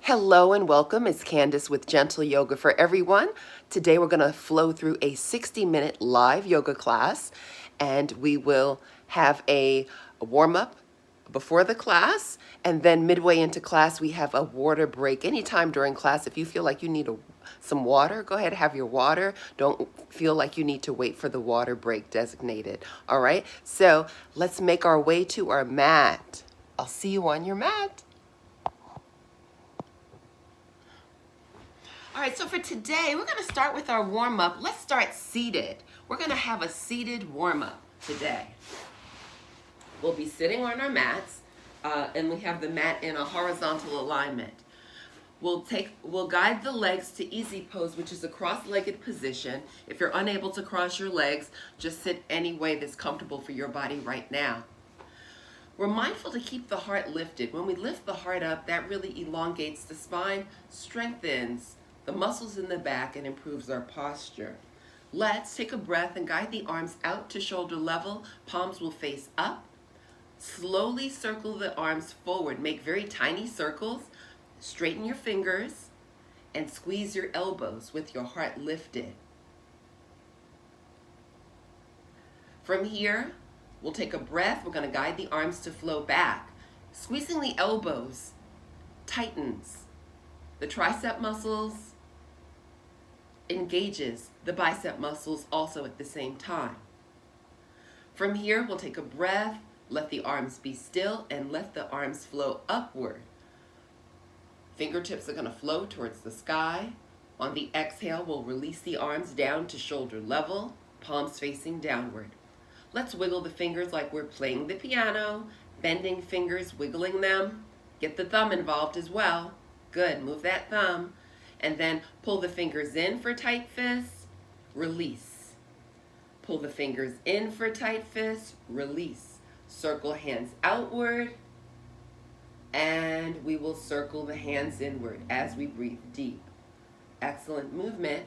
Hello and welcome. It's Candace with Gentle Yoga for Everyone. Today we're going to flow through a 60-minute live yoga class, and we will have a warm-up before the class, and then midway into class we have a water break. Anytime during class, if you feel like you need some water, go ahead and have your water. Don't feel like you need to wait for the water break designated. All right, so let's make our way to our mat. I'll see you on your mat. All right, so for today, we're going to start with our warm-up. Let's start seated. We're going to have a seated warm-up today. We'll be sitting on our mats, and we have the mat in a horizontal alignment. We'll guide the legs to easy pose, which is a cross-legged position. If you're unable to cross your legs, just sit any way that's comfortable for your body right now. We're mindful to keep the heart lifted. When we lift the heart up, that really elongates the spine, strengthens the muscles in the back, and improves our posture. Let's take a breath and guide the arms out to shoulder level. Palms will face up. Slowly circle the arms forward. Make very tiny circles. Straighten your fingers and squeeze your elbows with your heart lifted. From here, we'll take a breath. We're going to guide the arms to flow back. Squeezing the elbows tightens the tricep muscles, engages the bicep muscles also at the same time. From here, we'll take a breath, let the arms be still, and let the arms flow upward. Fingertips are going to flow towards the sky. On the exhale, we'll release the arms down to shoulder level, palms facing downward. Let's wiggle the fingers like we're playing the piano, bending fingers, wiggling them. Get the thumb involved as well. Good, move that thumb. And then pull the fingers in for tight fists, release. Pull the fingers in for tight fists, release. Circle hands outward, and we will circle the hands inward as we breathe deep. Excellent movement.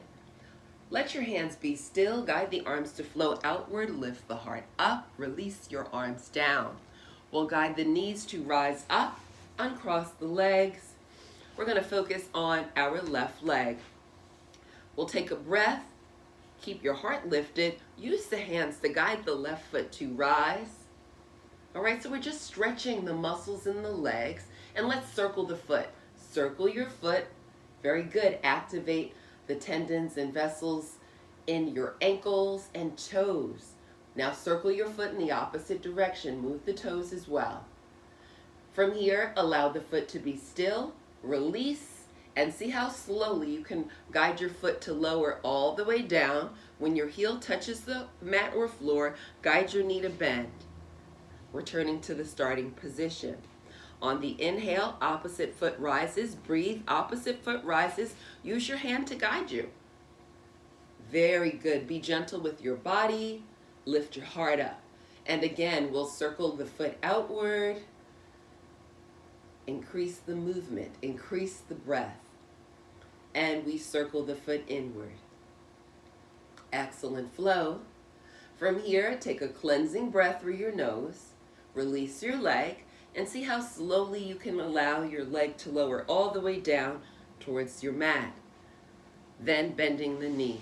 Let your hands be still. Guide the arms to flow outward. Lift the heart up. Release your arms down. We'll guide the knees to rise up. Uncross the legs. We're going to focus on our left leg. We'll take a breath. Keep your heart lifted. Use the hands to guide the left foot to rise. All right, so we're just stretching the muscles in the legs. And let's circle the foot. Circle your foot. Very good. Activate the tendons and vessels in your ankles and toes. Now circle your foot in the opposite direction. Move the toes as well. From here, allow the foot to be still. Release, and see how slowly you can guide your foot to lower all the way down. When your heel touches the mat or floor, guide your knee to bend. Returning to the starting position. On the inhale, opposite foot rises. Breathe, opposite foot rises. Use your hand to guide you. Very good. Be gentle with your body. Lift your heart up. And again, we'll circle the foot outward. Increase the movement. Increase the breath. And we circle the foot inward. Excellent flow. From here, take a cleansing breath through your nose. Release your leg. And see how slowly you can allow your leg to lower all the way down towards your mat. Then bending the knee.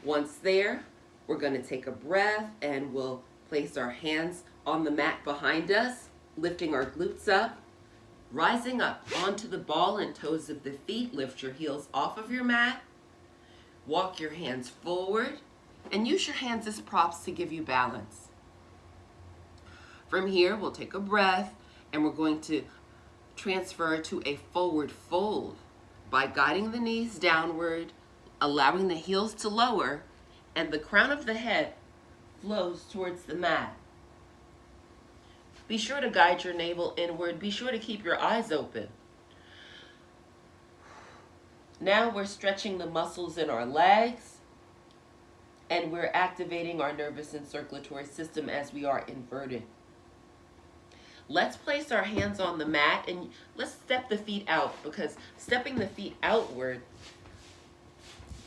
Once there, we're going to take a breath and we'll place our hands on the mat behind us, lifting our glutes up, rising up onto the ball and toes of the feet. Lift your heels off of your mat. Walk your hands forward and use your hands as props to give you balance. From here, we'll take a breath and we're going to transfer to a forward fold by guiding the knees downward, allowing the heels to lower, and the crown of the head flows towards the mat. Be sure to guide your navel inward. Be sure to keep your eyes open. Now we're stretching the muscles in our legs, and we're activating our nervous and circulatory system as we are inverted. Let's place our hands on the mat and let's step the feet out, because stepping the feet outward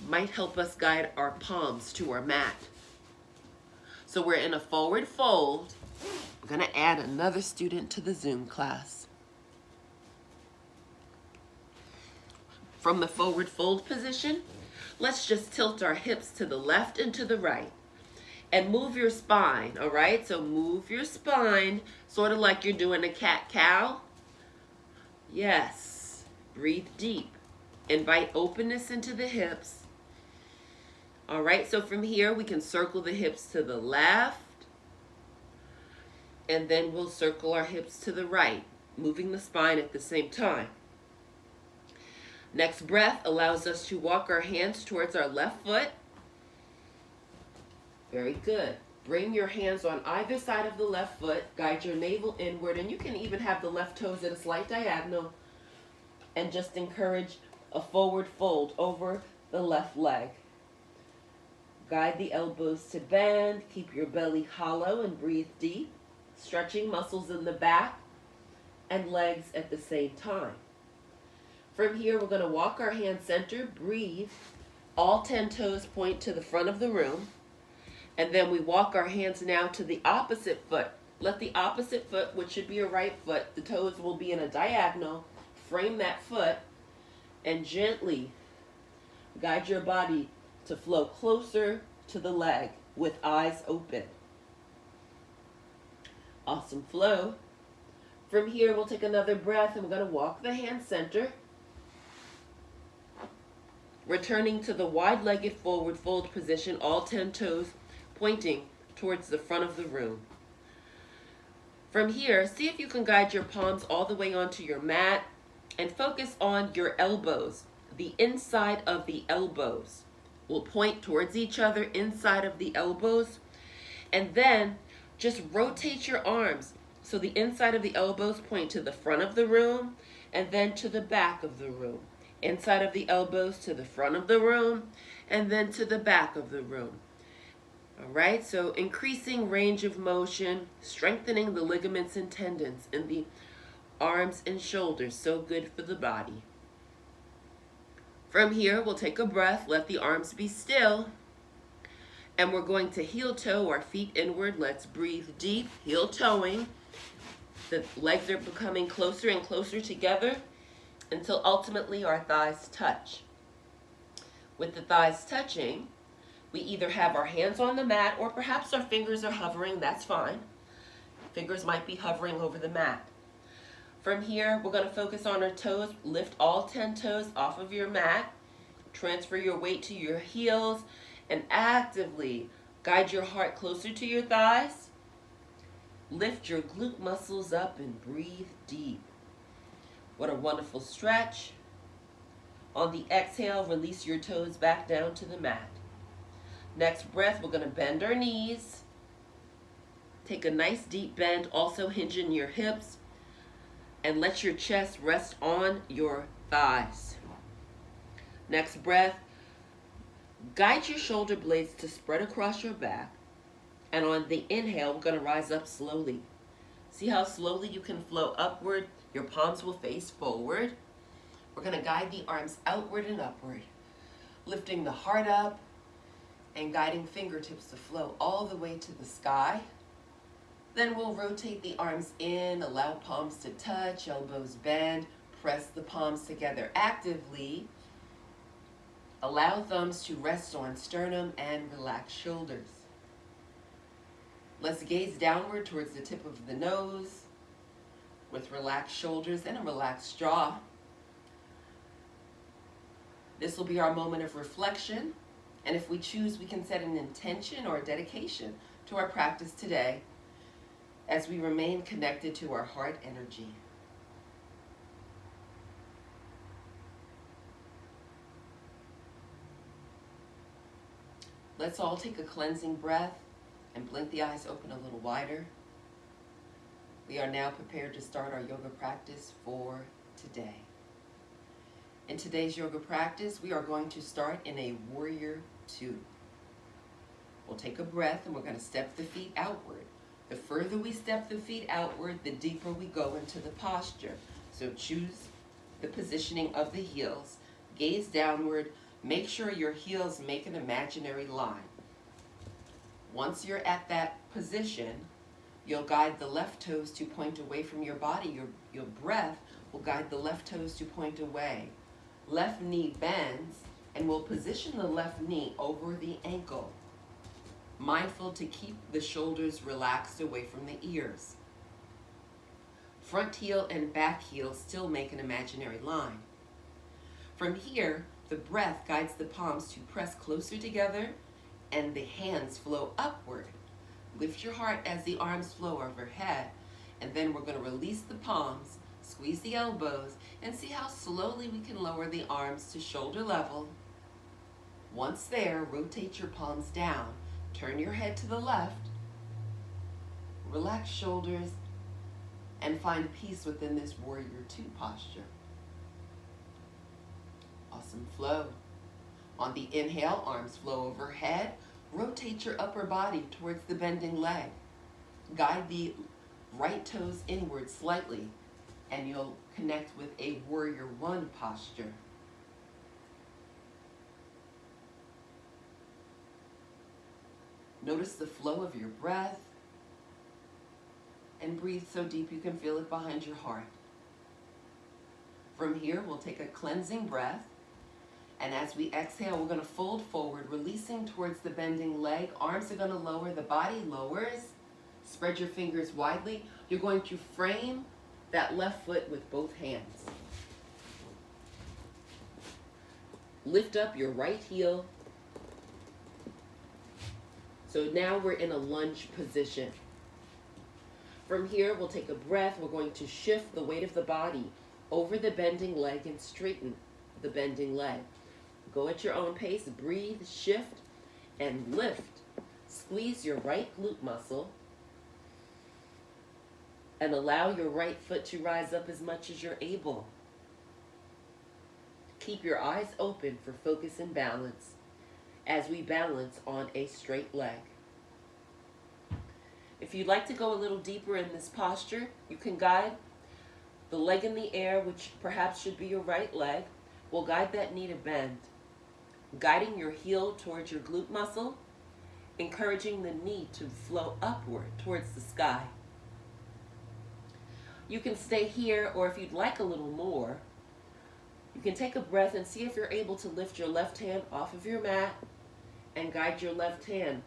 might help us guide our palms to our mat. So we're in a forward fold. We're going to add another student to the Zoom class. From the forward fold position, let's just tilt our hips to the left and to the right. And move your spine, all right? So move your spine, sort of like you're doing a cat-cow. Yes. Breathe deep. Invite openness into the hips. All right, so from here, we can circle the hips to the left. And then we'll circle our hips to the right, moving the spine at the same time. Next breath allows us to walk our hands towards our left foot. Very good. Bring your hands on either side of the left foot. Guide your navel inward, and you can even have the left toes at a slight diagonal. And just encourage a forward fold over the left leg. Guide the elbows to bend. Keep your belly hollow and breathe deep. Stretching muscles in the back and legs at the same time. From here, we're going to walk our hands center. Breathe. All 10 toes point to the front of the room. And then we walk our hands now to the opposite foot. Let the opposite foot, which should be your right foot, the toes will be in a diagonal. Frame that foot and gently guide your body to flow closer to the leg with eyes open. Awesome flow. From here, we'll take another breath and we're going to walk the hands center. Returning to the wide-legged forward fold position, all 10 toes pointing towards the front of the room. From here, see if you can guide your palms all the way onto your mat and focus on your elbows. The inside of the elbows will point towards each other, inside of the elbows. And then just rotate your arms so the inside of the elbows point to the front of the room and then to the back of the room. Inside of the elbows to the front of the room and then to the back of the room. All right, so increasing range of motion, strengthening the ligaments and tendons in the arms and shoulders, so good for the body. From here, we'll take a breath, let the arms be still, and we're going to heel toe our feet inward. Let's breathe deep, heel toeing. The legs are becoming closer and closer together until ultimately our thighs touch. With the thighs touching, we either have our hands on the mat or perhaps our fingers are hovering. That's fine. Fingers might be hovering over the mat. From here, we're going to focus on our toes. Lift all 10 toes off of your mat. Transfer your weight to your heels and actively guide your heart closer to your thighs. Lift your glute muscles up and breathe deep. What a wonderful stretch. On the exhale, release your toes back down to the mat. Next breath, we're going to bend our knees. Take a nice deep bend, also hinging your hips. And let your chest rest on your thighs. Next breath, guide your shoulder blades to spread across your back. And on the inhale, we're going to rise up slowly. See how slowly you can flow upward? Your palms will face forward. We're going to guide the arms outward and upward, lifting the heart up and guiding fingertips to flow all the way to the sky. Then we'll rotate the arms in, allow palms to touch, elbows bend, press the palms together actively. Allow thumbs to rest on sternum and relax shoulders. Let's gaze downward towards the tip of the nose with relaxed shoulders and a relaxed jaw. This will be our moment of reflection, and if we choose, we can set an intention or a dedication to our practice today as we remain connected to our heart energy. Let's all take a cleansing breath and blink the eyes open a little wider. We are now prepared to start our yoga practice for today. In today's yoga practice, we are going to start in a warrior two. We'll take a breath and we're going to step the feet outward. The further we step the feet outward, the deeper we go into the posture. So choose the positioning of the heels. Gaze downward. Make sure your heels make an imaginary line. Once you're at that position, you'll guide the left toes to point away from your body. Your breath will guide the left toes to point away. Left knee bends, and we'll position the left knee over the ankle, mindful to keep the shoulders relaxed away from the ears. Front heel and back heel still make an imaginary line. From here, the breath guides the palms to press closer together and the hands flow upward. Lift your heart as the arms flow overhead, and then we're going to release the palms, squeeze the elbows, and see how slowly we can lower the arms to shoulder level. Once there, rotate your palms down. Turn your head to the left. Relax shoulders and find peace within this warrior two posture. Awesome flow. On the inhale, arms flow overhead. Rotate your upper body towards the bending leg. Guide the right toes inward slightly, and you'll connect with a warrior one posture. Notice the flow of your breath, and breathe so deep you can feel it behind your heart. From here, we'll take a cleansing breath, and as we exhale, we're going to fold forward, releasing towards the bending leg. Arms are going to lower, the body lowers. Spread your fingers widely. You're going to frame that left foot with both hands. Lift up your right heel. So now we're in a lunge position. From here, we'll take a breath. We're going to shift the weight of the body over the bending leg and straighten the bending leg. Go at your own pace. Breathe, shift, and lift. Squeeze your right glute muscle and allow your right foot to rise up as much as you're able. Keep your eyes open for focus and balance as we balance on a straight leg. If you'd like to go a little deeper in this posture, you can guide the leg in the air, which perhaps should be your right leg. We'll guide that knee to bend, guiding your heel towards your glute muscle, encouraging the knee to flow upward towards the sky. You can stay here, or if you'd like a little more, you can take a breath and see if you're able to lift your left hand off of your mat and guide your left hand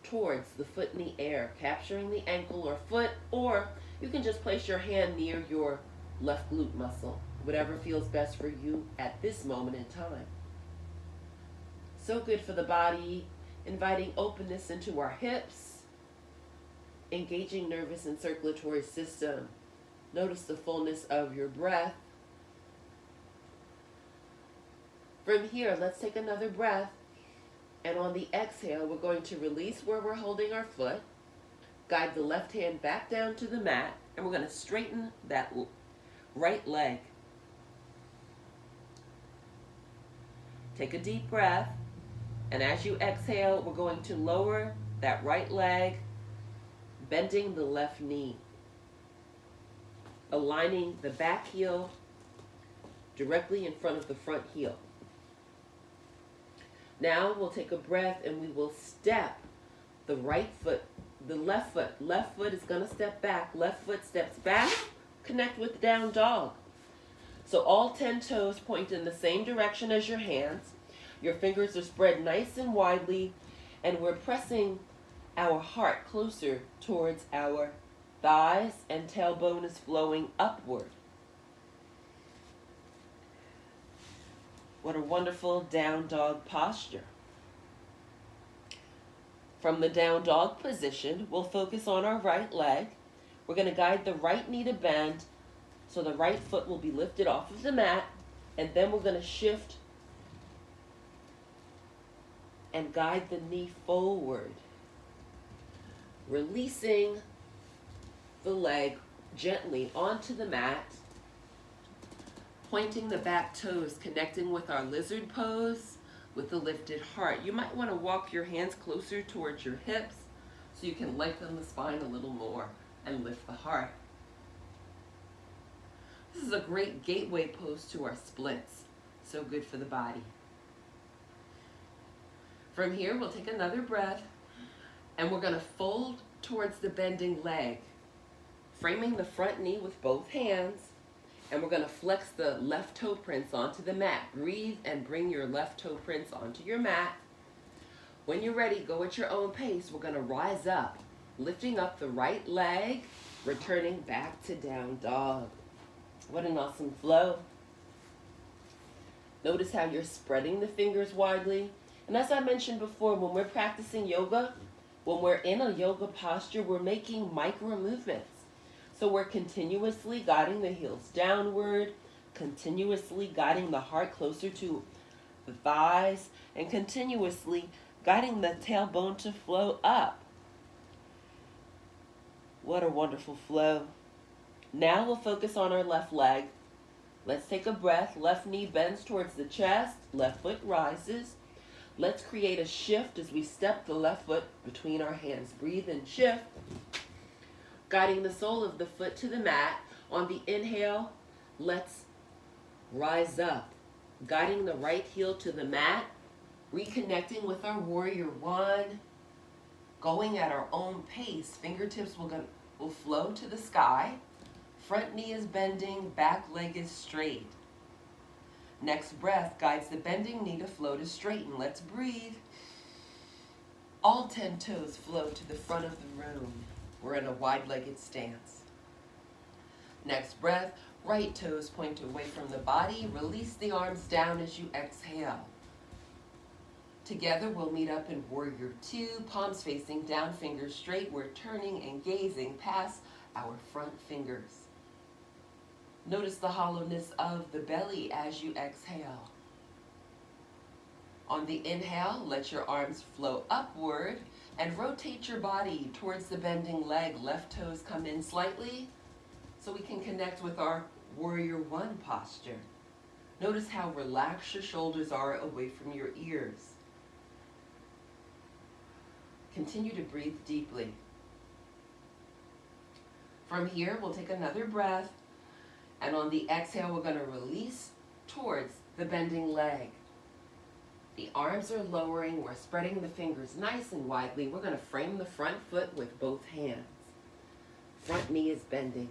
towards the foot in the air, capturing the ankle or foot, or you can just place your hand near your left glute muscle, whatever feels best for you at this moment in time. So good for the body, inviting openness into our hips, engaging nervous and circulatory system. Notice the fullness of your breath. From here, let's take another breath. And on the exhale, we're going to release where we're holding our foot, guide the left hand back down to the mat, and we're going to straighten that right leg. Take a deep breath, and as you exhale, we're going to lower that right leg, bending the left knee, aligning the back heel directly in front of the front heel. Now we'll take a breath and we will step the right foot, the left foot. Left foot is going to step back. Left foot steps back. Connect with down dog. So all 10 toes point in the same direction as your hands. Your fingers are spread nice and widely, and we're pressing our heart closer towards our thighs, and tailbone is flowing upward. What a wonderful down dog posture. From the down dog position, we'll focus on our right leg. We're going to guide the right knee to bend, so the right foot will be lifted off of the mat, and then we're going to shift and guide the knee forward, releasing the leg gently onto the mat, pointing the back toes, connecting with our lizard pose with the lifted heart. You might want to walk your hands closer towards your hips so you can lengthen the spine a little more and lift the heart. This is a great gateway pose to our splits. So good for the body. From here, we'll take another breath, and we're going to fold towards the bending leg, framing the front knee with both hands, And we're going to flex the left toe prints onto the mat. Breathe and bring your left toe prints onto your mat. When you're ready, go at your own pace. We're going to rise up, lifting up the right leg, returning back to down dog. What an awesome flow. Notice how you're spreading the fingers widely. And as I mentioned before, when we're practicing yoga, when we're in a yoga posture, we're making micro movements. So we're continuously guiding the heels downward, continuously guiding the heart closer to the thighs, and continuously guiding the tailbone to flow up. What a wonderful flow. Now we'll focus on our left leg. Let's take a breath. Left knee bends towards the chest, left foot rises. Let's create a shift as we step the left foot between our hands. Breathe and shift, guiding the sole of the foot to the mat. On the inhale, let's rise up, guiding the right heel to the mat, reconnecting with our warrior one, going at our own pace. Fingertips will flow to the sky. Front knee is bending, back leg is straight. Next breath guides the bending knee to flow to straighten. Let's breathe. All 10 toes flow to the front of the room. We're in a wide-legged stance. Next breath, right toes point away from the body. Release the arms down as you exhale. Together we'll meet up in warrior two, palms facing down, fingers straight. We're turning and gazing past our front fingers. Notice the hollowness of the belly as you exhale. On the inhale, let your arms flow upward and rotate your body towards the bending leg. Left toes come in slightly so we can connect with our warrior one posture. Notice how relaxed your shoulders are away from your ears. Continue to breathe deeply. From here, we'll take another breath. And on the exhale, we're going to release towards the bending leg. The arms are lowering. We're spreading the fingers nice and widely. We're going to frame the front foot with both hands. Front knee is bending.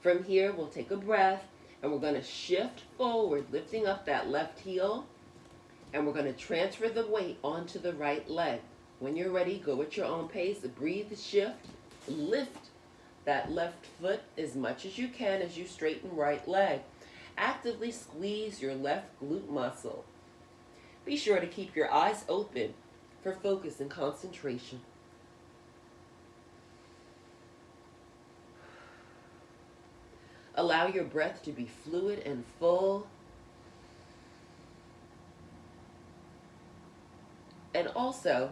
From here, we'll take a breath, and we're going to shift forward, lifting up that left heel. And we're going to transfer the weight onto the right leg. When you're ready, go at your own pace. Breathe, shift, lift that left foot as much as you can as you straighten right leg. Actively squeeze your left glute muscle. Be sure to keep your eyes open for focus and concentration. Allow your breath to be fluid and full. And also,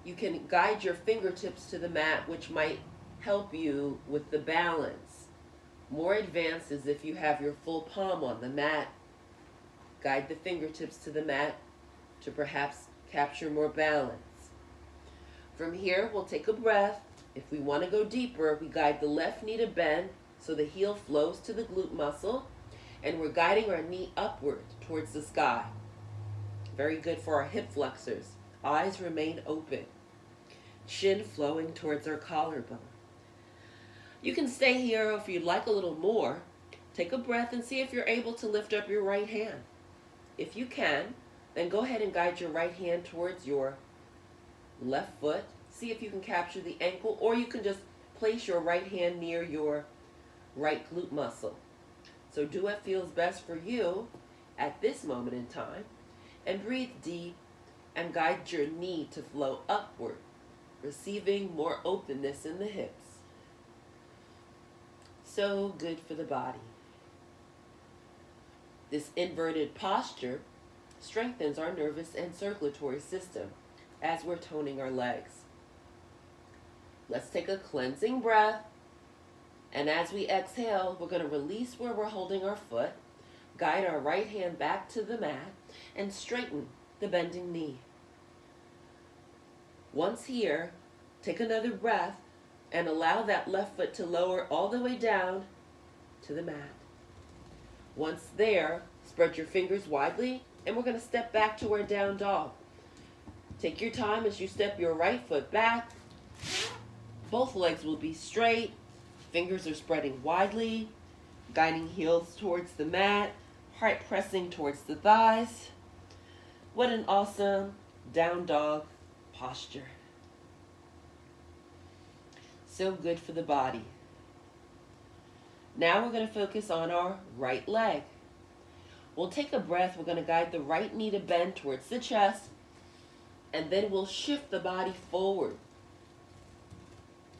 you can guide your fingertips to the mat, which might help you with the balance. More advanced is if you have your full palm on the mat. Guide the fingertips to the mat to perhaps capture more balance. From here, we'll take a breath. If we want to go deeper, we guide the left knee to bend so the heel flows to the glute muscle, and we're guiding our knee upward towards the sky. Very good for our hip flexors. Eyes remain open. Chin flowing towards our collarbone. You can stay here if you'd like a little more. Take a breath and see if you're able to lift up your right hand. If you can, then go ahead and guide your right hand towards your left foot. See if you can capture the ankle, or you can just place your right hand near your right glute muscle. So do what feels best for you at this moment in time, and breathe deep and guide your knee to flow upward, receiving more openness in the hips. So good for the body. This inverted posture strengthens our nervous and circulatory system as we're toning our legs. Let's take a cleansing breath. And as we exhale, we're going to release where we're holding our foot, guide our right hand back to the mat, and straighten the bending knee. Once here, take another breath and allow that left foot to lower all the way down to the mat. Once there, spread your fingers widely, and we're going to step back to our down dog. Take your time as you step your right foot back. Both legs will be straight. Fingers are spreading widely. guiding heels towards the mat, heart pressing towards the thighs. What an awesome down dog posture. So good for the body. Now we're going to focus on our right leg. We'll take a breath. We're going to guide the right knee to bend towards the chest, and then we'll shift the body forward,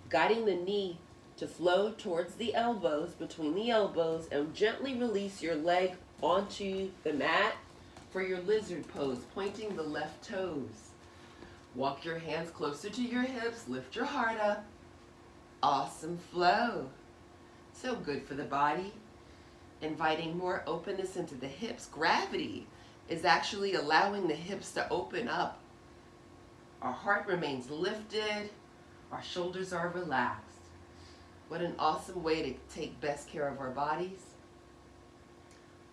guiding the knee to flow towards the elbows, between the elbows, and gently release your leg onto the mat for your lizard pose, pointing the left toes. Walk your hands closer to your hips, lift your heart up. Awesome flow. So good for the body. Inviting more openness into the hips. Gravity is actually allowing the hips to open up. Our heart remains lifted. Our shoulders are relaxed. What an awesome way to take best care of our bodies.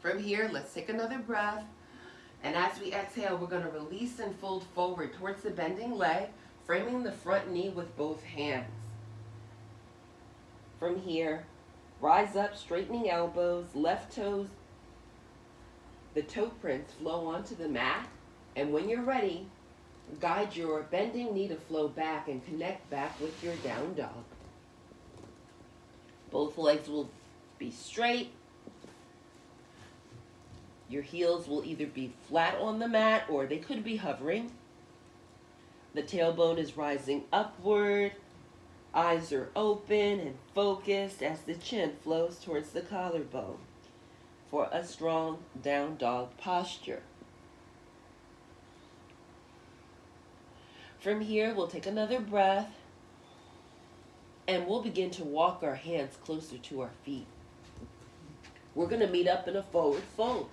From here, let's take another breath. And as we exhale, we're going to release and fold forward towards the bending leg, framing the front knee with both hands. From here, rise up, straightening elbows, left toes, the toe prints flow onto the mat. And when you're ready, guide your bending knee to flow back and connect back with your down dog. Both legs will be straight. Your heels will either be flat on the mat or they could be hovering. The tailbone is rising upward. Eyes are open and focused as the chin flows towards the collarbone for a strong down dog posture. From here, we'll take another breath and we'll begin to walk our hands closer to our feet. We're going to meet up in a forward fold.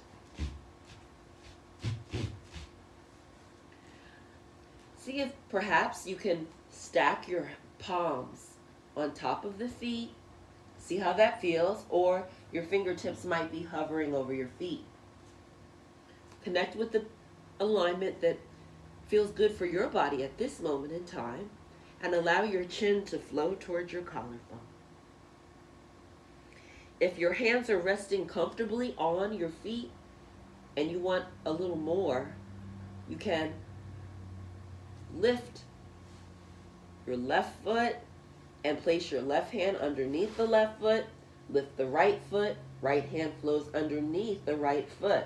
See if perhaps you can stack your palms on top of the feet. See how that feels, or your fingertips might be hovering over your feet. Connect with the alignment that feels good for your body at this moment in time, and allow your chin to flow towards your collarbone. If your hands are resting comfortably on your feet and you want a little more, you can lift your left foot and place your left hand underneath the left foot. Lift the right foot. Right hand flows underneath the right foot.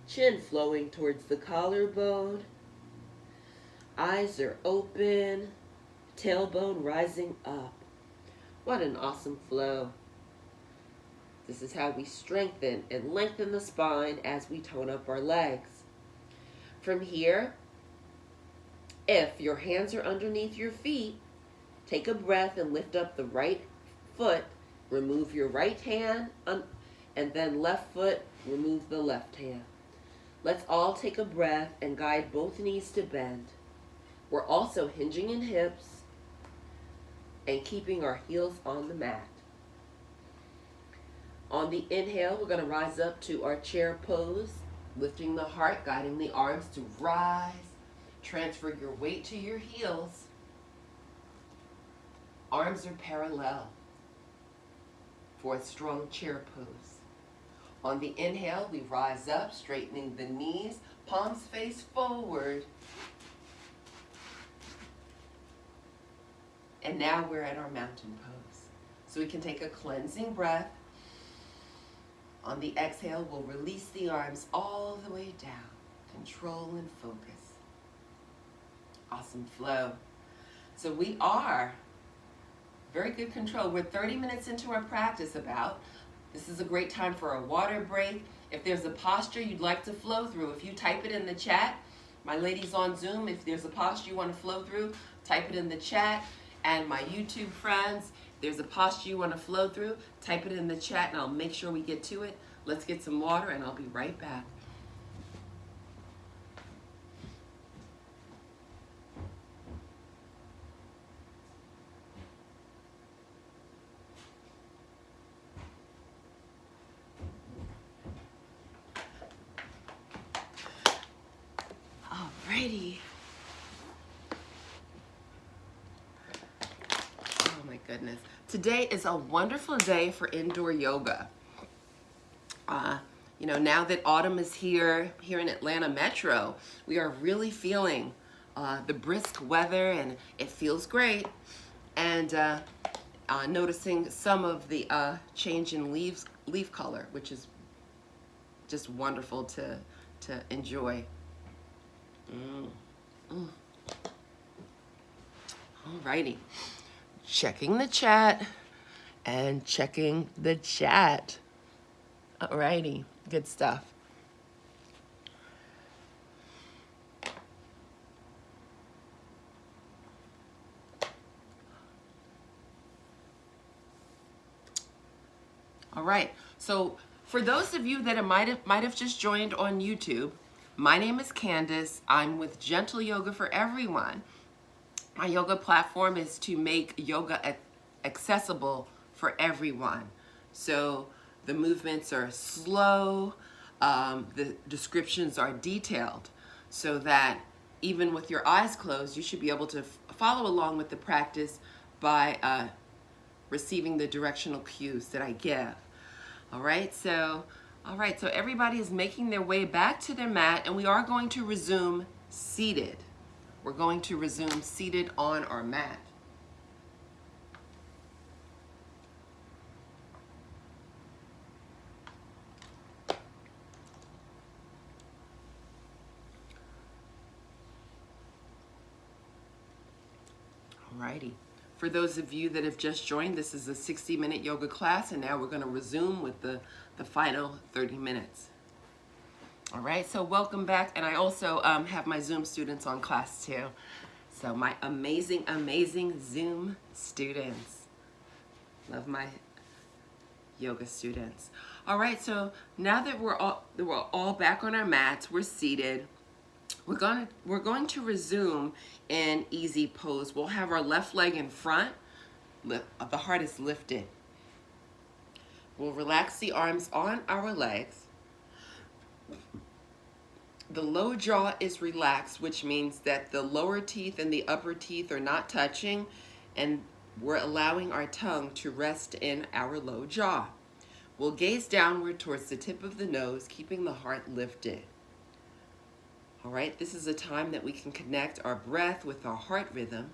Chin flowing towards the collarbone. Eyes are open. Tailbone rising up. What an awesome flow. This is how we strengthen and lengthen the spine as we tone up our legs. From here, if your hands are underneath your feet, take a breath and lift up the right foot. Remove your right hand, and then left foot, remove the left hand. Let's all take a breath and guide both knees to bend. We're also hinging in hips and keeping our heels on the mat. On the inhale, we're going to rise up to our chair pose, lifting the heart, guiding the arms to rise. Transfer your weight to your heels. Arms are parallel for a strong chair pose. On the inhale, we rise up, straightening the knees, palms face forward. And now we're at our mountain pose. So we can take a cleansing breath. On the exhale, we'll release the arms all the way down. Control and focus. Awesome flow. So we are very good control. We're 30 minutes into our practice about. This is a great time for a water break. If there's a posture you'd like to flow through, if you type it in the chat, my ladies on Zoom, if there's a posture you want to flow through, type it in the chat. And my YouTube friends, if there's a posture you want to flow through, type it in the chat and I'll make sure we get to it. Let's get some water and I'll be right back. Alrighty. Oh my goodness. Today is a wonderful day for indoor yoga. Now that autumn is here in Atlanta Metro, we are really feeling the brisk weather, and it feels great. And noticing some of the change in leaf color, which is just wonderful to enjoy. Alrighty, checking the chat and checking the chat. Alrighty, good stuff. All right, so for those of you that might have just joined on YouTube, my name is Candace. I'm with Gentle Yoga for Everyone. My yoga platform is to make yoga accessible for everyone. So the movements are slow, the descriptions are detailed, so that even with your eyes closed, you should be able to follow along with the practice by receiving the directional cues that I give. All right, so everybody is making their way back to their mat, and we are going to resume seated. We're going to resume seated on our mat. Alrighty. For those of you that have just joined, this is a 60-minute yoga class, and now we're going to resume with the final 30 minutes. All right, so welcome back, and I also have my Zoom students on class too. So my amazing, amazing Zoom students. Love my yoga students. All right, so now that we're all back on our mats, we're seated. We're going to resume in easy pose. We'll have our left leg in front. The heart is lifted. We'll relax the arms on our legs. The low jaw is relaxed, which means that the lower teeth and the upper teeth are not touching, and we're allowing our tongue to rest in our low jaw. We'll gaze downward towards the tip of the nose, keeping the heart lifted. All right, this is a time that we can connect our breath with our heart rhythm,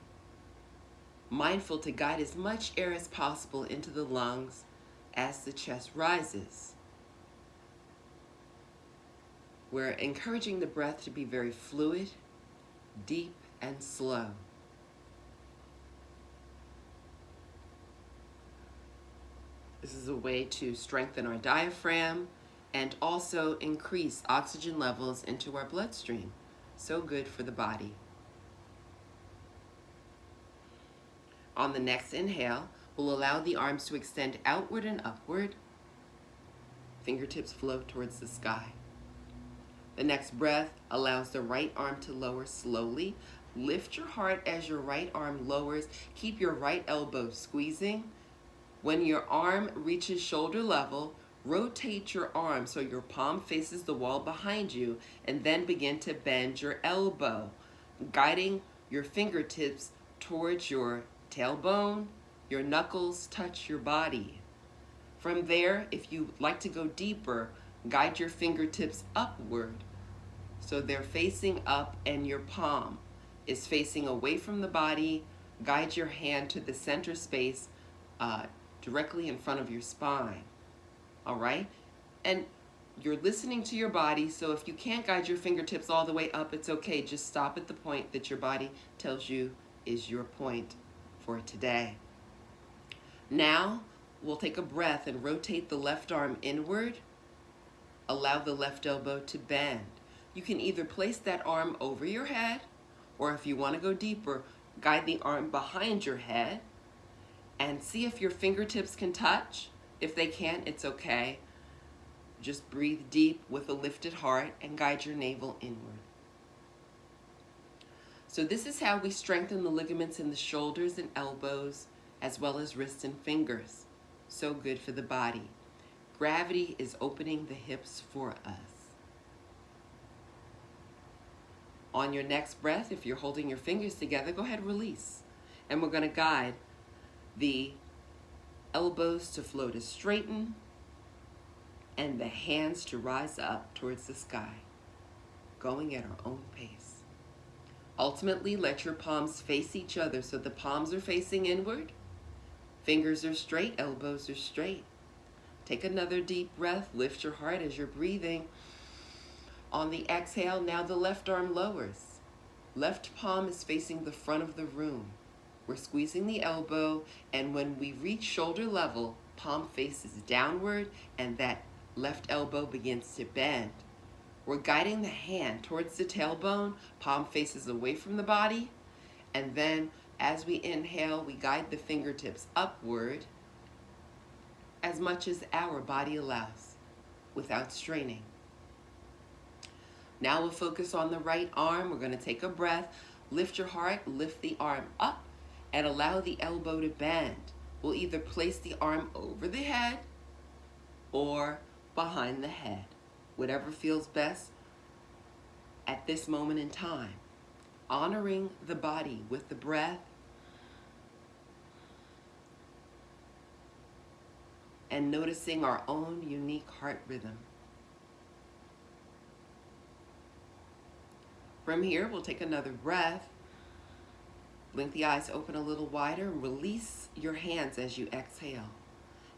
mindful to guide as much air as possible into the lungs as the chest rises. We're encouraging the breath to be very fluid, deep, and slow. This is a way to strengthen our diaphragm and also increase oxygen levels into our bloodstream. So good for the body. On the next inhale, we'll allow the arms to extend outward and upward. Fingertips float towards the sky. The next breath allows the right arm to lower slowly. Lift your heart as your right arm lowers. Keep your right elbow squeezing. When your arm reaches shoulder level, rotate your arm so your palm faces the wall behind you, and then begin to bend your elbow, guiding your fingertips towards your tailbone. Your knuckles touch your body. From there, if you like to go deeper, guide your fingertips upward so they're facing up and your palm is facing away from the body. Guide your hand to the center space directly in front of your spine. All right? And you're listening to your body, so if you can't guide your fingertips all the way up, it's okay. Just stop at the point that your body tells you is your point for today. Now, we'll take a breath and rotate the left arm inward. Allow the left elbow to bend. You can either place that arm over your head, or if you want to go deeper, guide the arm behind your head and see if your fingertips can touch. If they can't, it's okay. Just breathe deep with a lifted heart and guide your navel inward. So this is how we strengthen the ligaments in the shoulders and elbows, as well as wrists and fingers. So good for the body. Gravity is opening the hips for us. On your next breath, if you're holding your fingers together, go ahead and release. And we're going to guide the elbows to flow to straighten, and the hands to rise up towards the sky, going at our own pace. Ultimately, let your palms face each other so the palms are facing inward, fingers are straight, elbows are straight. Take another deep breath, lift your heart as you're breathing. On the exhale, now the left arm lowers. Left palm is facing the front of the room. We're squeezing the elbow, and when we reach shoulder level, palm faces downward, and that left elbow begins to bend. We're guiding the hand towards the tailbone, palm faces away from the body, and then as we inhale, we guide the fingertips upward as much as our body allows without straining. Now we'll focus on the right arm. We're going to take a breath, lift your heart, lift the arm up, and allow the elbow to bend. We'll either place the arm over the head or behind the head, whatever feels best at this moment in time. Honoring the body with the breath and noticing our own unique heart rhythm. From here, we'll take another breath. Blink the eyes open a little wider and release your hands as you exhale.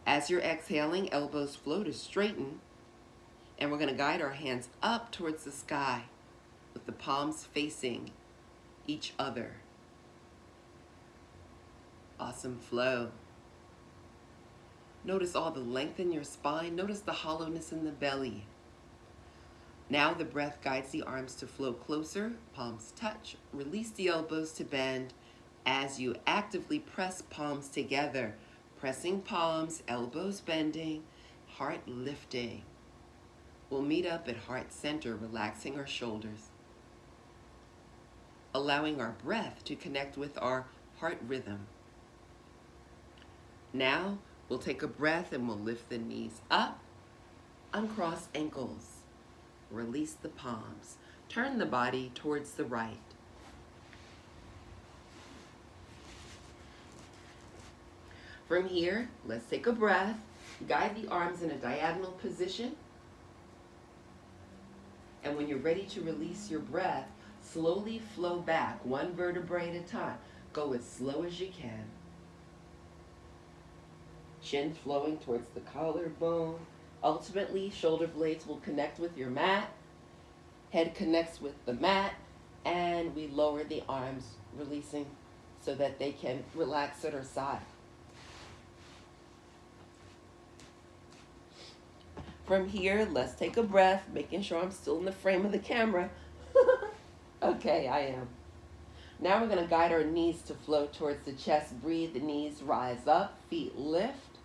As you're exhaling, elbows flow to straighten, and we're going to guide our hands up towards the sky with the palms facing each other. Awesome flow. Notice all the length in your spine. Notice the hollowness in the belly. Now the breath guides the arms to flow closer, palms touch, release the elbows to bend as you actively press palms together, pressing palms, elbows bending, heart lifting. We'll meet up at heart center, relaxing our shoulders, allowing our breath to connect with our heart rhythm. Now we'll take a breath and we'll lift the knees up, uncross ankles. Release the palms. Turn the body towards the right. From here, let's take a breath. Guide the arms in a diagonal position. And when you're ready to release your breath, slowly flow back, one vertebrae at a time. Go as slow as you can. Chin flowing towards the collarbone. Ultimately, shoulder blades will connect with your mat, head connects with the mat, and we lower the arms, releasing so that they can relax at our side. From here, let's take a breath, making sure I'm still in the frame of the camera. Okay, I am. Now we're going to guide our knees to flow towards the chest. Breathe, the knees rise up, feet lift,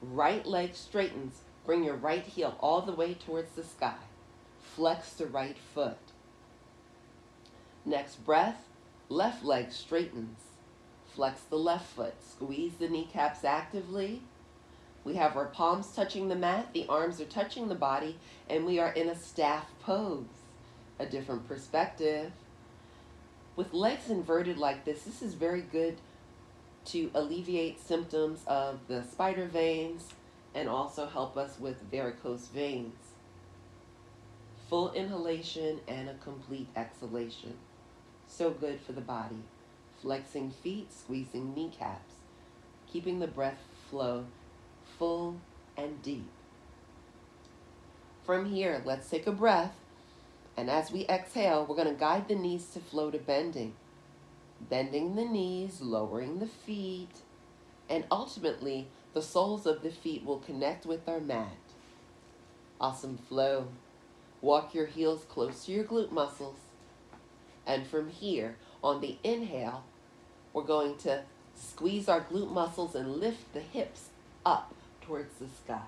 right leg straightens. Bring your right heel all the way towards the sky. Flex the right foot. Next breath, left leg straightens. Flex the left foot. Squeeze the kneecaps actively. We have our palms touching the mat, the arms are touching the body, and we are in a staff pose. A different perspective. With legs inverted like this is very good to alleviate symptoms of the spider veins and also help us with varicose veins. Full inhalation and a complete exhalation. So good for the body. Flexing feet, squeezing kneecaps, keeping the breath flow full and deep. From here, let's take a breath, and as we exhale, we're going to guide the knees to flow to bending. Bending the knees, lowering the feet, and ultimately, the soles of the feet will connect with our mat. Awesome flow. Walk your heels close to your glute muscles. And from here, on the inhale, we're going to squeeze our glute muscles and lift the hips up towards the sky.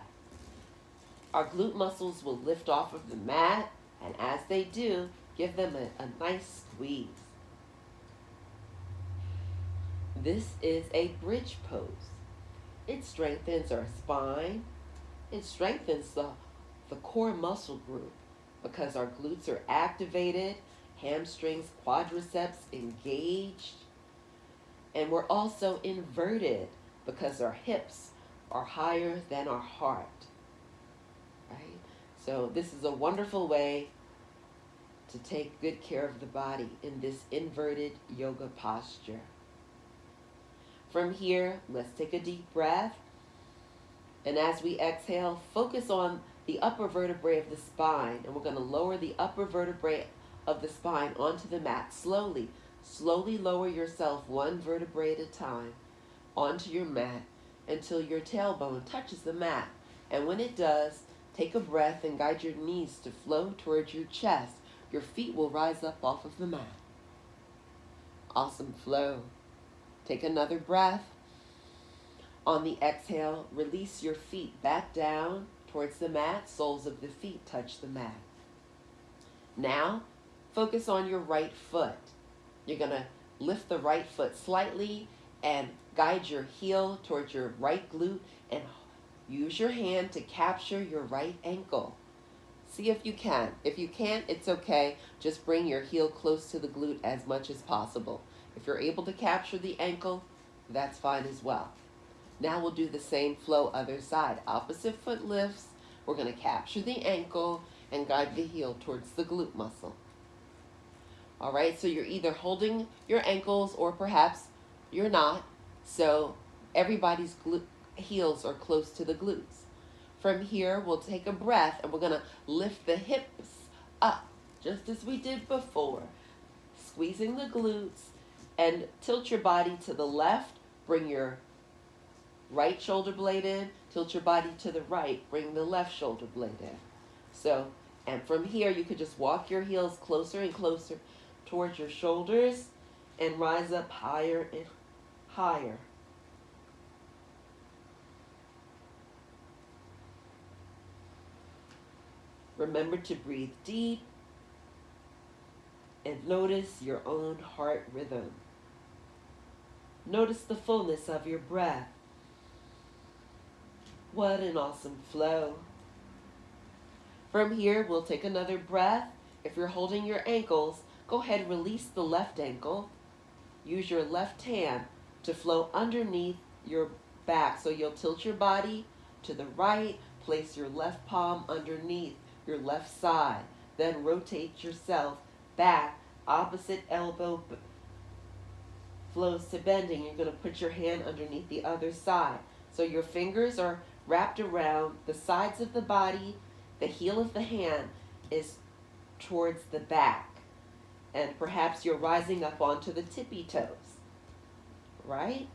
Our glute muscles will lift off of the mat, and as they do, give them a nice squeeze. This is a bridge pose. It strengthens our spine. It strengthens the core muscle group because our glutes are activated, hamstrings, quadriceps engaged, and we're also inverted because our hips are higher than our heart, right? So this is a wonderful way to take good care of the body in this inverted yoga posture. From here, let's take a deep breath. And as we exhale, focus on the upper vertebrae of the spine. And we're going to lower the upper vertebrae of the spine onto the mat slowly. Slowly lower yourself one vertebrae at a time onto your mat until your tailbone touches the mat. And when it does, take a breath and guide your knees to flow towards your chest. Your feet will rise up off of the mat. Awesome flow. Take another breath. On the exhale, release your feet back down towards the mat. Soles of the feet touch the mat. Now, focus on your right foot. You're going to lift the right foot slightly and guide your heel towards your right glute and use your hand to capture your right ankle. See if you can. If you can't, it's okay. Just bring your heel close to the glute as much as possible. If you're able to capture the ankle, that's fine as well. Now we'll do the same flow other side. Opposite foot lifts. We're going to capture the ankle and guide the heel towards the glute muscle. All right, so you're either holding your ankles or perhaps you're not. So everybody's heels are close to the glutes. From here, we'll take a breath and we're going to lift the hips up just as we did before. Squeezing the glutes and tilt your body to the left. Bring your right shoulder blade in. Tilt your body to the right. Bring the left shoulder blade in. So, and from here, you could just walk your heels closer and closer towards your shoulders and rise up higher and higher. Remember to breathe deep and notice your own heart rhythm. Notice the fullness of your breath. What an awesome flow. From here, we'll take another breath. If you're holding your ankles, go ahead and release the left ankle. Use your left hand to flow underneath your back. So you'll tilt your body to the right, place your left palm underneath your left side. Then rotate yourself back, opposite elbow flows to bending. You're going to put your hand underneath the other side. So your fingers are wrapped around the sides of the body. The heel of the hand is towards the back. And perhaps you're rising up onto the tippy toes. Right?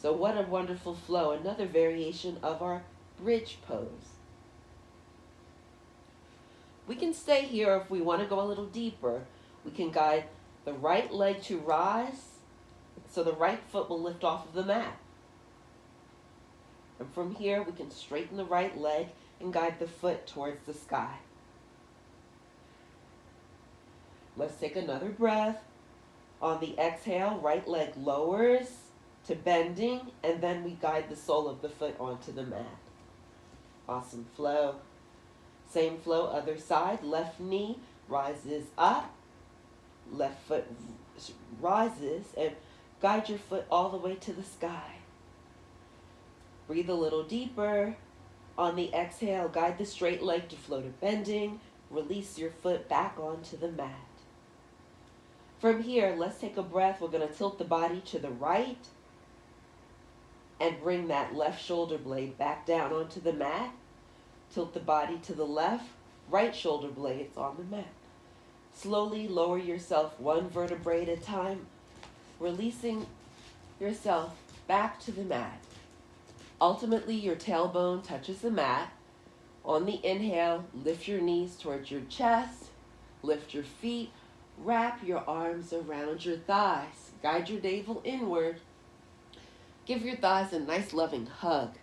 So what a wonderful flow. Another variation of our bridge pose. We can stay here if we want to go a little deeper. We can guide the right leg to rise, so the right foot will lift off of the mat. And from here, we can straighten the right leg and guide the foot towards the sky. Let's take another breath. On the exhale, right leg lowers to bending, and then we guide the sole of the foot onto the mat. Awesome flow. Same flow, other side. Left knee rises up. Left foot rises, and guide your foot all the way to the sky. Breathe a little deeper. On the exhale, guide the straight leg to flow to bending. Release your foot back onto the mat. From here, let's take a breath. We're going to tilt the body to the right and bring that left shoulder blade back down onto the mat. Tilt the body to the left, right shoulder blades on the mat. Slowly lower yourself one vertebrae at a time, releasing yourself back to the mat. Ultimately, your tailbone touches the mat. On the inhale, lift your knees towards your chest, lift your feet, wrap your arms around your thighs. Guide your navel inward. Give your thighs a nice loving hug.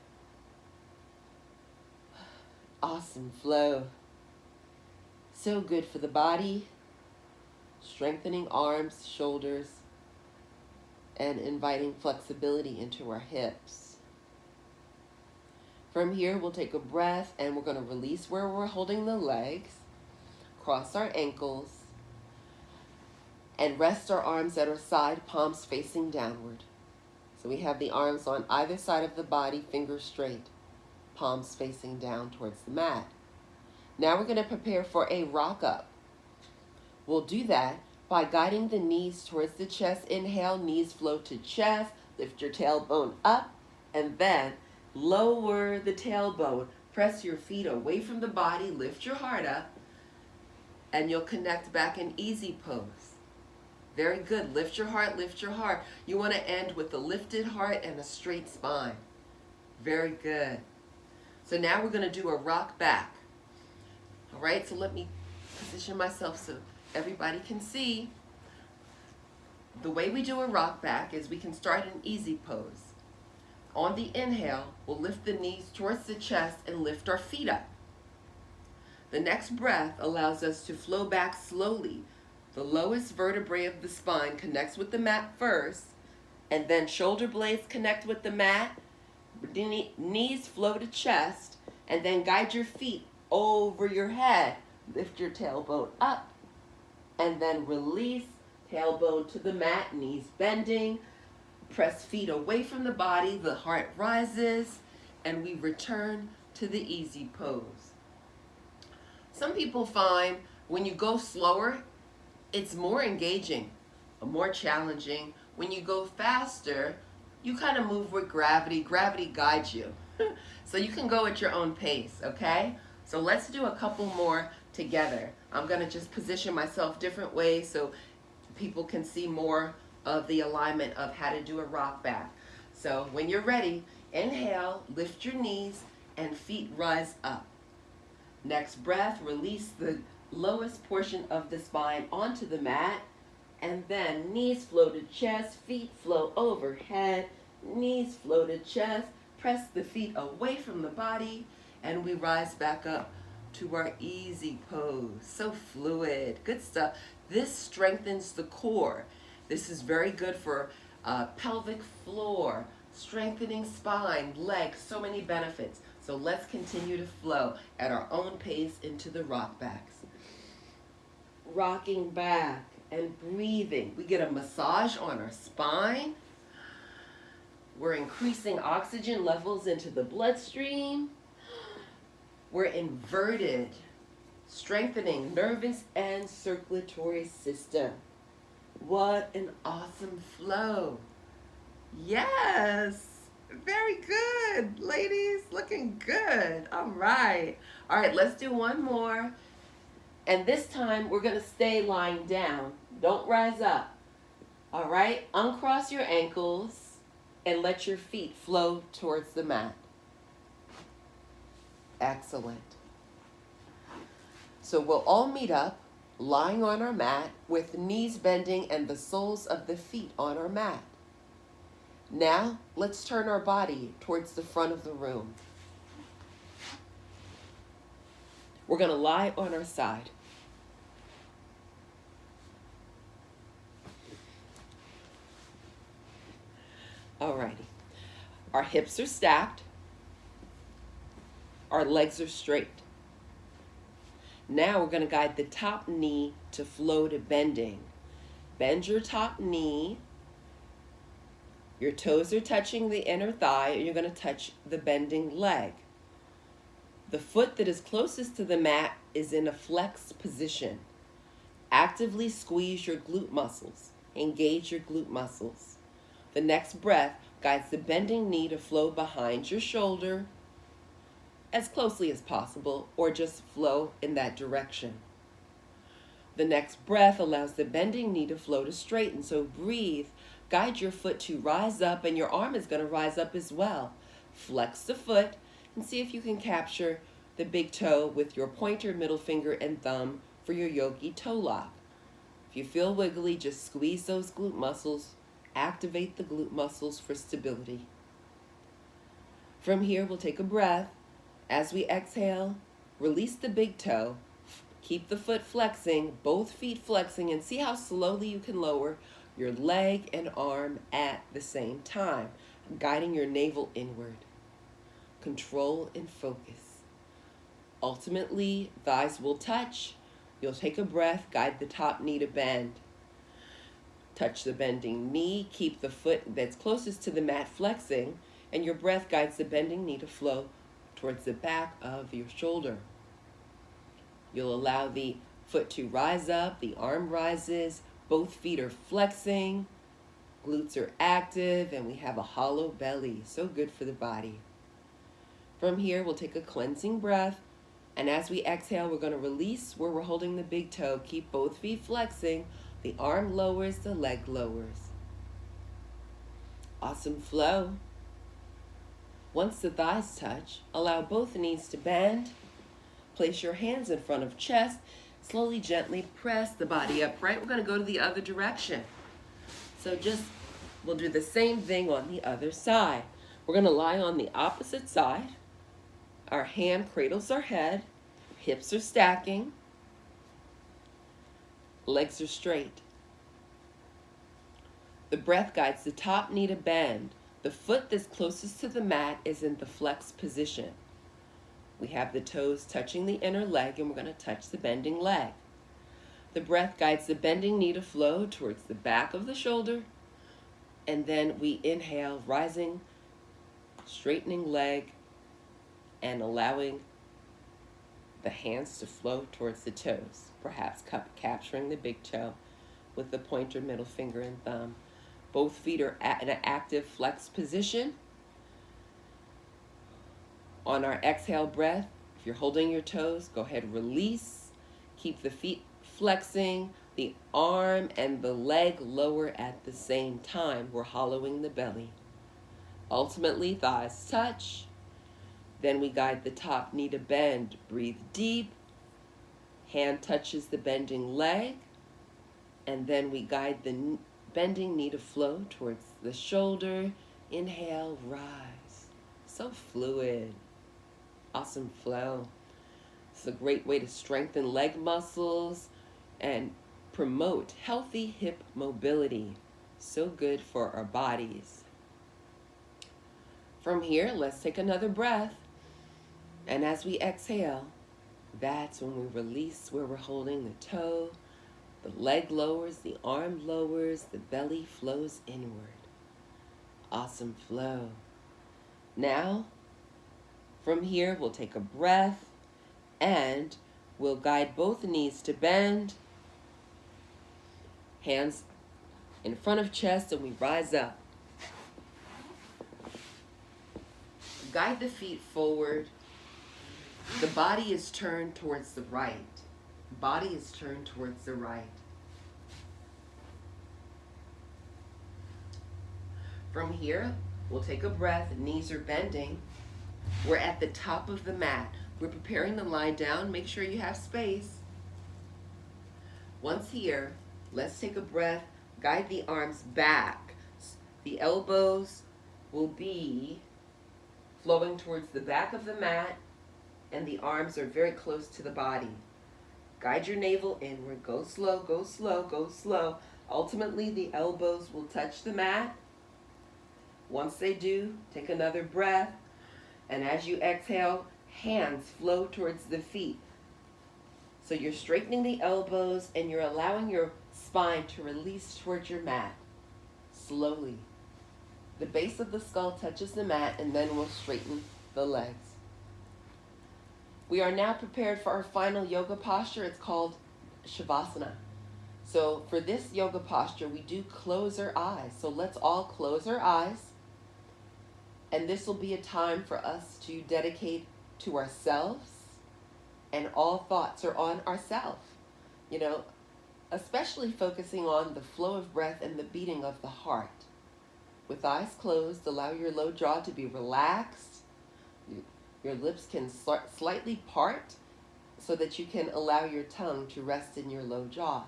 Awesome flow. So good for the body. Strengthening arms, shoulders, and inviting flexibility into our hips. From here, we'll take a breath and we're going to release where we're holding the legs, cross our ankles, and rest our arms at our side, palms facing downward. So we have the arms on either side of the body, fingers straight, palms facing down towards the mat. Now we're going to prepare for a rock up. We'll do that by guiding the knees towards the chest. Inhale, knees float to chest. Lift your tailbone up and then lower the tailbone. Press your feet away from the body, lift your heart up, and you'll connect back in easy pose. Very good. Lift your heart, lift your heart. You want to end with a lifted heart and a straight spine. Very good. So now we're going to do a rock back. All right, so let me position myself so everybody can see. The way we do a rock back is we can start in easy pose. On the inhale, we'll lift the knees towards the chest and lift our feet up. The next breath allows us to flow back slowly. The lowest vertebrae of the spine connects with the mat first, and then shoulder blades connect with the mat, knees flow to chest, and then guide your feet over your head. Lift your tailbone up, and then release, tailbone to the mat, knees bending. Press feet away from the body, the heart rises, and we return to the easy pose. Some people find when you go slower, it's more engaging, more challenging. When you go faster, you kind of move with gravity. Gravity guides you. So you can go at your own pace, okay? So let's do a couple more together. I'm gonna just position myself different ways so people can see more of the alignment of how to do a rock back. So when you're ready, inhale, lift your knees and feet rise up. Next breath, release the lowest portion of the spine onto the mat, and then knees flow to chest, feet flow overhead, knees flow to chest, press the feet away from the body, and we rise back up to our easy pose. So fluid, good stuff. This strengthens the core. This is very good for pelvic floor, strengthening spine, legs, so many benefits. So let's continue to flow at our own pace into the rock backs. Rocking back and breathing. We get a massage on our spine. We're increasing oxygen levels into the bloodstream. We're inverted, strengthening nervous and circulatory system. What an awesome flow. Yes, very good, ladies, looking good. All right, let's do one more. And this time we're gonna stay lying down. Don't rise up. All right, uncross your ankles and let your feet flow towards the mat. Excellent. So we'll all meet up, lying on our mat with knees bending and the soles of the feet on our mat. Now, let's turn our body towards the front of the room. We're going to lie on our side. Alrighty. Our hips are stacked. Our legs are straight. Now we're going to guide the top knee to flow to bending. Bend your top knee. Your toes are touching the inner thigh, and you're going to touch the bending leg. The foot that is closest to the mat is in a flexed position. Actively squeeze your glute muscles. Engage your glute muscles. The next breath guides the bending knee to flow behind your shoulder as closely as possible, or just flow in that direction. The next breath allows the bending knee to flow to straighten, so breathe. Guide your foot to rise up, and your arm is going to rise up as well. Flex the foot and see if you can capture the big toe with your pointer, middle finger, and thumb for your yogi toe lock. If you feel wiggly, just squeeze those glute muscles. Activate the glute muscles for stability. From here, we'll take a breath. As we exhale, release the big toe. Keep the foot flexing, both feet flexing, and see how slowly you can lower your leg and arm at the same time, guiding your navel inward. Control and focus. Ultimately, thighs will touch. You'll take a breath, guide the top knee to bend. Touch the bending knee. Keep the foot that's closest to the mat flexing, and your breath guides the bending knee to flow towards the back of your shoulder. You'll allow the foot to rise up, the arm rises, both feet are flexing, glutes are active, and we have a hollow belly. So good for the body. From here, we'll take a cleansing breath, and as we exhale, we're going to release where we're holding the big toe. Keep both feet flexing. The arm lowers, the leg lowers. Awesome flow. Once the thighs touch, allow both knees to bend. Place your hands in front of chest. Slowly, gently press the body upright. We're going to go to the other direction. So we'll do the same thing on the other side. We're going to lie on the opposite side. Our hand cradles our head. Hips are stacking. Legs are straight. The breath guides the top knee to bend. The foot that's closest to the mat is in the flex position. We have the toes touching the inner leg, and we're going to touch the bending leg. The breath guides the bending knee to flow towards the back of the shoulder, and then we inhale, rising, straightening leg, and allowing the hands to flow towards the toes, perhaps capturing the big toe with the pointer, middle finger, and thumb. Both feet are in an active flex position. On our exhale breath, if you're holding your toes, go ahead, release. Keep the feet flexing, the arm and the leg lower at the same time. We're hollowing the belly. Ultimately, thighs touch. Then we guide the top knee to bend. Breathe deep. Hand touches the bending leg. And then we guide the bending knee to flow towards the shoulder. Inhale, rise. So fluid. Awesome flow. It's a great way to strengthen leg muscles and promote healthy hip mobility. So good for our bodies. From here, let's take another breath. And as we exhale, that's when we release where we're holding the toe. The leg lowers, the arm lowers, the belly flows inward. Awesome flow. Now, from here, we'll take a breath and we'll guide both knees to bend. Hands in front of chest, and we rise up. Guide the feet forward. The body is turned towards the right. Body is turned towards the right. From here, we'll take a breath. Knees are bending. We're at the top of the mat. We're preparing to lie down. Make sure you have space. Once here, let's take a breath. Guide the arms back. The elbows will be flowing towards the back of the mat, and the arms are very close to the body. Guide your navel inward. Go slow, go slow, go slow. Ultimately, the elbows will touch the mat. Once they do, take another breath. And as you exhale, hands flow towards the feet. So you're straightening the elbows and you're allowing your spine to release towards your mat. Slowly. The base of the skull touches the mat, and then we'll straighten the legs. We are now prepared for our final yoga posture. It's called Shavasana. So for this yoga posture, we do close our eyes. So let's all close our eyes. And this will be a time for us to dedicate to ourselves, and all thoughts are on ourselves. You know, especially focusing on the flow of breath and the beating of the heart. With eyes closed, allow your low jaw to be relaxed. Your lips can slightly part so that you can allow your tongue to rest in your low jaw.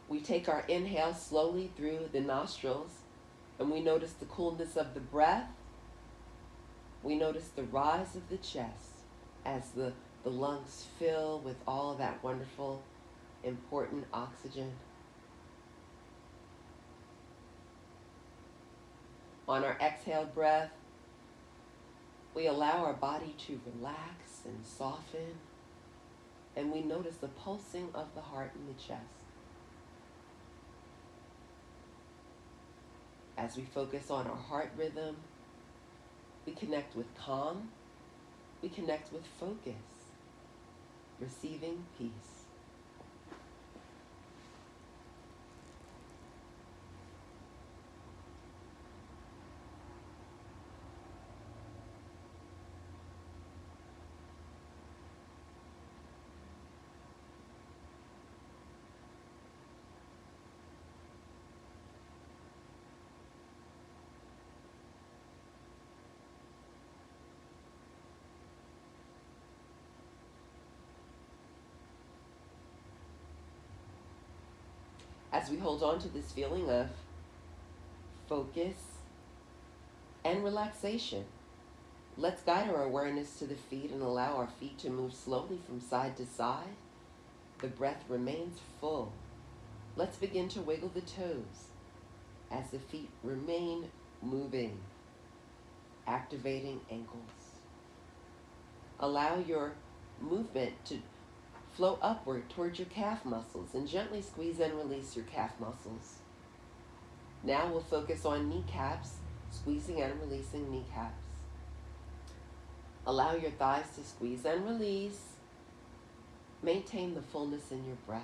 We take our inhale slowly through the nostrils, and we notice the coolness of the breath. We notice the rise of the chest as the lungs fill with all that wonderful, important oxygen. On our exhale breath, we allow our body to relax and soften and we notice the pulsing of the heart in the chest. As we focus on our heart rhythm, we connect with calm, we connect with focus, receiving peace. As we hold on to this feeling of focus and relaxation, let's guide our awareness to the feet and allow our feet to move slowly from side to side. The breath remains full. Let's begin to wiggle the toes as the feet remain moving, activating ankles. Allow your movement to flow upward towards your calf muscles and gently squeeze and release your calf muscles. Now we'll focus on kneecaps, squeezing and releasing kneecaps. Allow your thighs to squeeze and release. Maintain the fullness in your breath.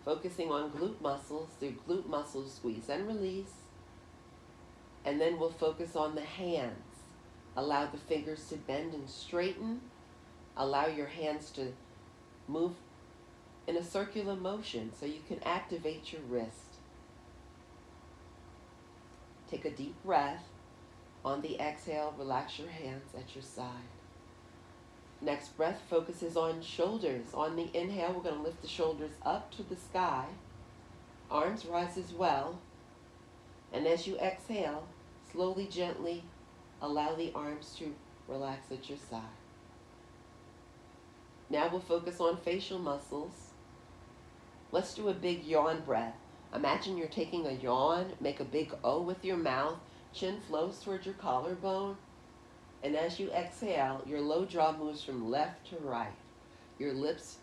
Focusing on glute muscles, the glute muscles squeeze and release. And then we'll focus on the hands. Allow the fingers to bend and straighten. Allow your hands to move in a circular motion so you can activate your wrist. Take a deep breath. On the exhale, relax your hands at your side. Next breath focuses on shoulders. On the inhale, we're going to lift the shoulders up to the sky. Arms rise as well. And as you exhale, slowly, gently allow the arms to relax at your side. Now we'll focus on facial muscles. Let's do a big yawn breath. Imagine you're taking a yawn. Make a big O with your mouth. Chin flows towards your collarbone. And as you exhale, your low jaw moves from left to right. Your lips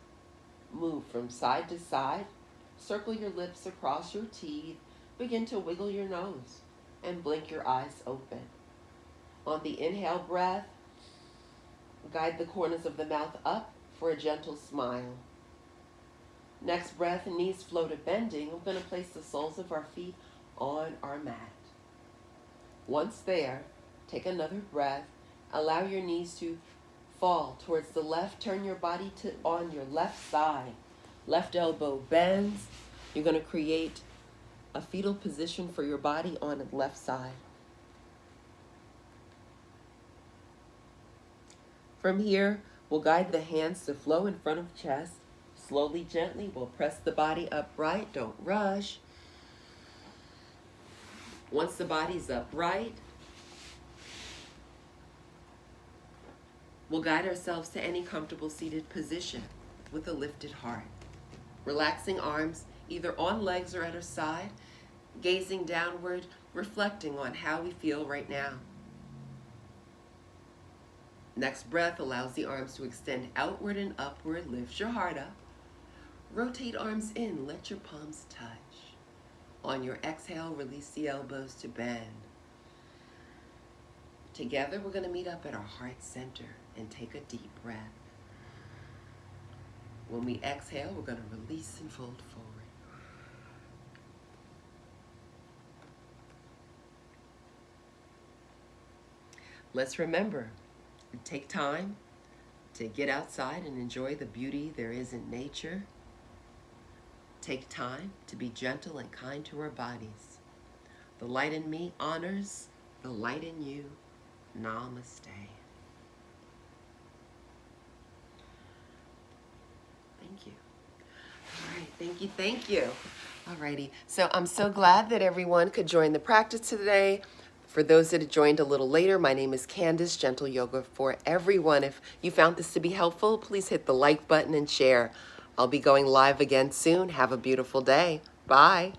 move from side to side. Circle your lips across your teeth. Begin to wiggle your nose and blink your eyes open. On the inhale breath, guide the corners of the mouth up for a gentle smile. Next breath, knees flow to bending. We're going to place the soles of our feet on our mat. Once there, take another breath. Allow your knees to fall towards the left. Turn your body on your left side. Left elbow bends. You're going to create a fetal position for your body on the left side. From here, we'll guide the hands to flow in front of chest. Slowly, gently, we'll press the body upright. Don't rush. Once the body's upright, we'll guide ourselves to any comfortable seated position with a lifted heart. Relaxing arms either on legs or at our side, gazing downward, reflecting on how we feel right now. Next breath allows the arms to extend outward and upward. Lift your heart up. Rotate arms in. Let your palms touch. On your exhale, release the elbows to bend. Together, we're going to meet up at our heart center and take a deep breath. When we exhale, we're going to release and fold forward. Let's remember, take time to get outside and enjoy the beauty there is in nature. Take time to be gentle and kind to our bodies. The light in me honors the light in you. Namaste. Thank you. All right, thank you. Alrighty, so I'm so glad that everyone could join the practice today. For those that have joined a little later, my name is Candace, Gentle Yoga for Everyone. If you found this to be helpful, please hit the like button and share. I'll be going live again soon. Have a beautiful day. Bye.